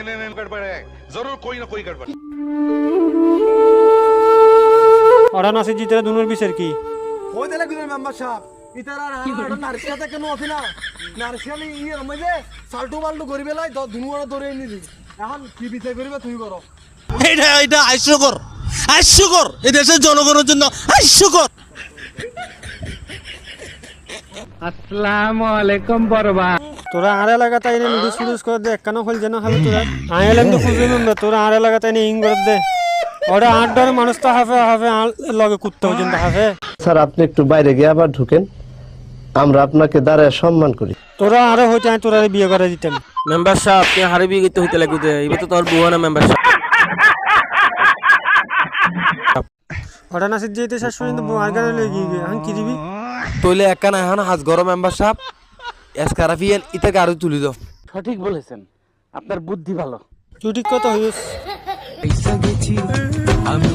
नहीं कर पड़े जरूर कोई ना कोई गड़बड़ ওরা নাসির জিতেরা দুনোর বিচার কি কই দিলে গুদের মেম্বার সাহেব ইতারা নারসিয়াতে কেন আছে না নারসিয়ালি ইয়ের মধ্যে সাল্টু বাল্টু করি বেলাই দুনুয়ারা ধরে নিলি এখন কি বিচার করিবে তুই করো এটা হাস্যকর এই দেশের জনগণের জন্য হাস্যকর। আসসালামু আলাইকুম বড়বা। তোরা আর এলাকাতে এনে নুডুস ফুডুস করে দে কেন হল যেন হবে তোরা আইলেন তো খুঁজে নুন তোরা আর এলাকাতে এনে ইং করে দে ওরা আট ডরে মানুষ তো হাফে হাফে লগে কুত্তা পর্যন্ত হাফে। স্যার আপনি একটু বাইরে গিয়ে আবার ঢুকেন, আমরা আপনাকে দাঁড়ায় সম্মান করি। তোরা আরো হইতে আমি তোরা বিয়ে করে দিতাম। মেম্বার সাহেব তুই হারে বিয়ে করতে হইতে লাগবে এবার তো তোর বউ না মেম্বার সাহেব। ওরা নাসির যেতে শেষ পর্যন্ত আর গানে লই গিয়ে এখন কি দিবি তইলে একা না এখন হাজ গরম মেম্বার সাহেব এসকারাফিয়ান ইতাকে আরো তুলি দাও। সঠিক বলেছেন, আপনার বুদ্ধি ভালো। তুই ঠিক কথা হইস। আমি